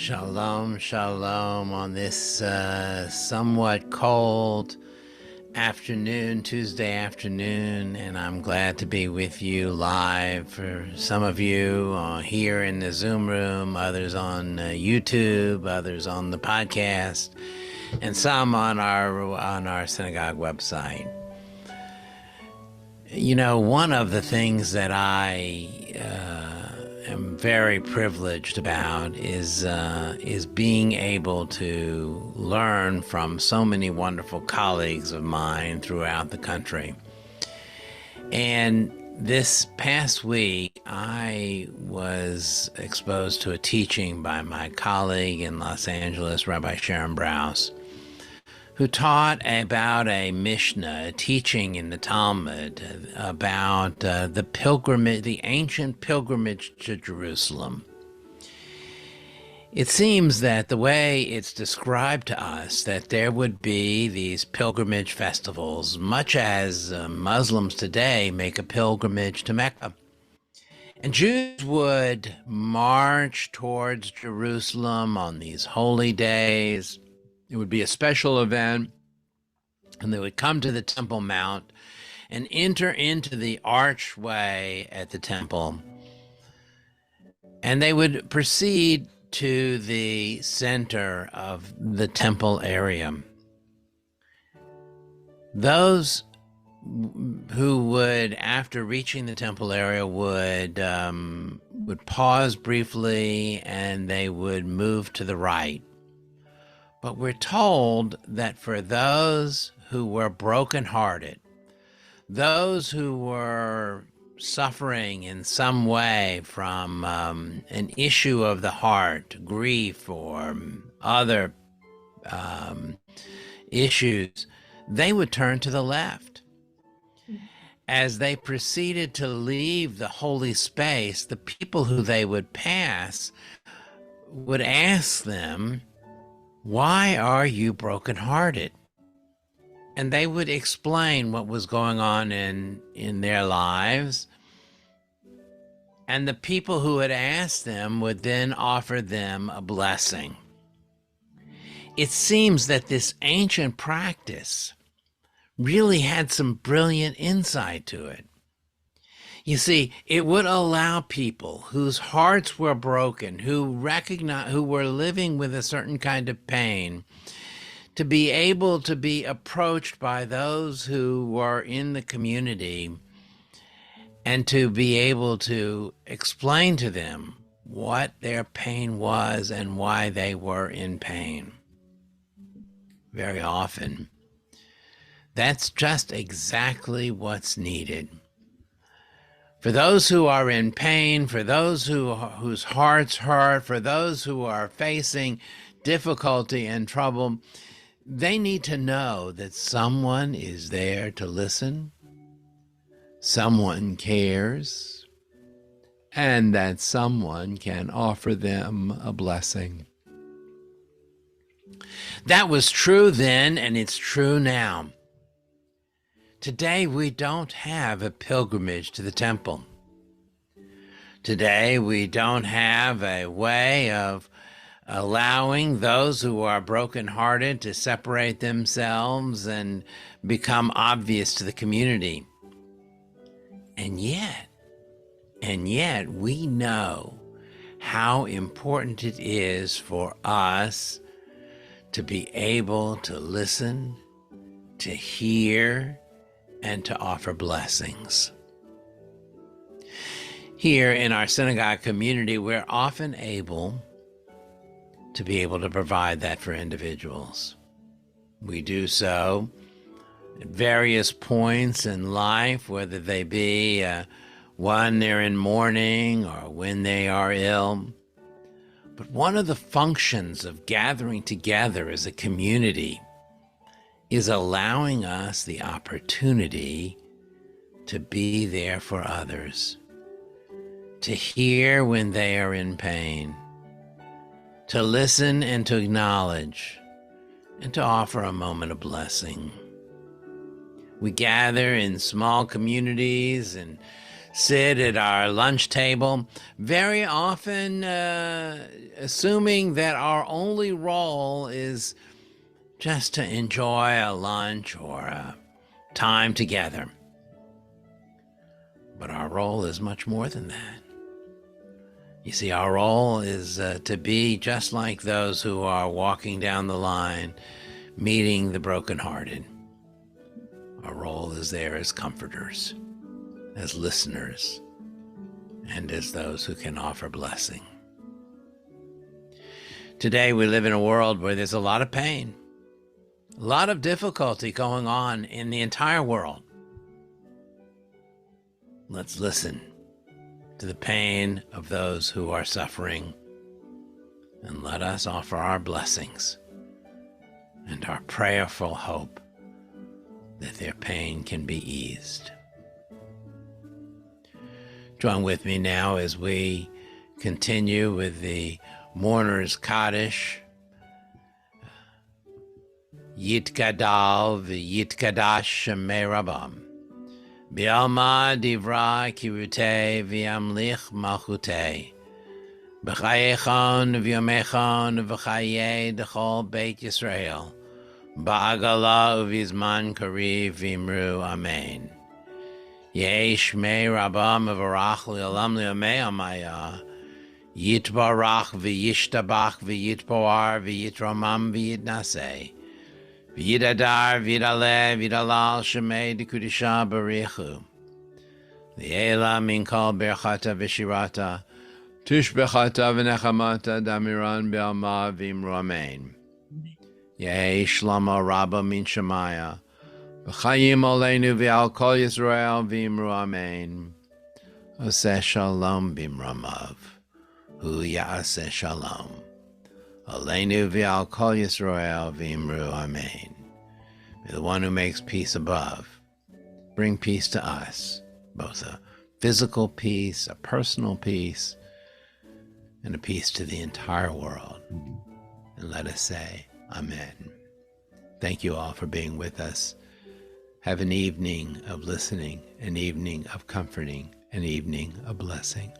Shalom, shalom on this somewhat cold afternoon, Tuesday afternoon, and I'm glad to be with you live. For some of you here in the Zoom room, others on YouTube, others on the podcast, and some on our synagogue website. You know, one of the things that I am very privileged about is being able to learn from so many wonderful colleagues of mine throughout the country. And this past week, I was exposed to a teaching by my colleague in Los Angeles, Rabbi Sharon Brous, who taught about a Mishnah, a teaching in the Talmud about the ancient pilgrimage to Jerusalem. It seems that the way it's described to us, that there would be these pilgrimage festivals, much as Muslims today make a pilgrimage to Mecca. And Jews would march towards Jerusalem on these holy days. It would be a special event, and they would come to the Temple Mount and enter into the archway at the temple, and they would proceed to the center of the temple area. Those who would, after reaching the temple area, would pause briefly, and they would move to the right. But we're told that for those who were brokenhearted, those who were suffering in some way from an issue of the heart, grief, or other issues, they would turn to the left. As they proceeded to leave the holy space, the people who they would pass would ask them, "Why are you brokenhearted?" And they would explain what was going on in their lives. And the people who had asked them would then offer them a blessing. It seems that this ancient practice really had some brilliant insight to it. You see, it would allow people whose hearts were broken, who were living with a certain kind of pain, to be able to be approached by those who were in the community and to be able to explain to them what their pain was and why they were in pain. Very often, that's just exactly what's needed. For those who are in pain, for those whose hearts hurt, for those who are facing difficulty and trouble, they need to know that someone is there to listen, someone cares, and that someone can offer them a blessing. That was true then, and it's true now. Today, we don't have a pilgrimage to the temple. Today, we don't have a way of allowing those who are brokenhearted to separate themselves and become obvious to the community. And yet, we know how important it is for us to be able to listen, to hear, and to offer blessings. Here in our synagogue community, we're often able to provide that for individuals. We do so at various points in life, whether they be when they're in mourning or when they are ill. But one of the functions of gathering together as a community is allowing us the opportunity to be there for others, to hear when they are in pain, to listen and to acknowledge, and to offer a moment of blessing. We gather in small communities and sit at our lunch table, very often assuming that our only role is just to enjoy a lunch or a time together. But our role is much more than that. You see, our role is to be just like those who are walking down the line, meeting the brokenhearted. Our role is there as comforters, as listeners, and as those who can offer blessing. Today, we live in a world where there's a lot of pain, a lot of difficulty going on in the entire world. Let's listen to the pain of those who are suffering, and let us offer our blessings and our prayerful hope that their pain can be eased. Join with me now as we continue with the Mourner's Kaddish. Yitgadal v'yitkadash shemei Rabam. B'alma divra kirutei v'yamlich malchutei. B'chayechon v'yomechon v'chayei d'chol Beit Yisrael. Ba'agala uvizman kariv v'imru amen. Yesh mei Rabam v'varach li'olam li'omei amaya. Yitbarach v'yishtabach v'yitpoar v'yitramam v'yitnaseh. V'yidadar v'yidaleh v'yidalal shemei d'kudisha barichu. V'yela min kol berchata v'shirata. Tishbechata v'nechamata damiran b'alma v'imru amen. Yeh shlama rabba min shemaya. V'chayim oleinu v'al kol Yisrael v'imru amen. Oseh shalom b'imramav. Hu ya'aseh shalom. Oleinu v'al kol Yisrael v'imru amen. May the one who makes peace above bring peace to us, both a physical peace, a personal peace, and a peace to the entire world. And let us say, Amen. Thank you all for being with us. Have an evening of listening, an evening of comforting, an evening of blessing.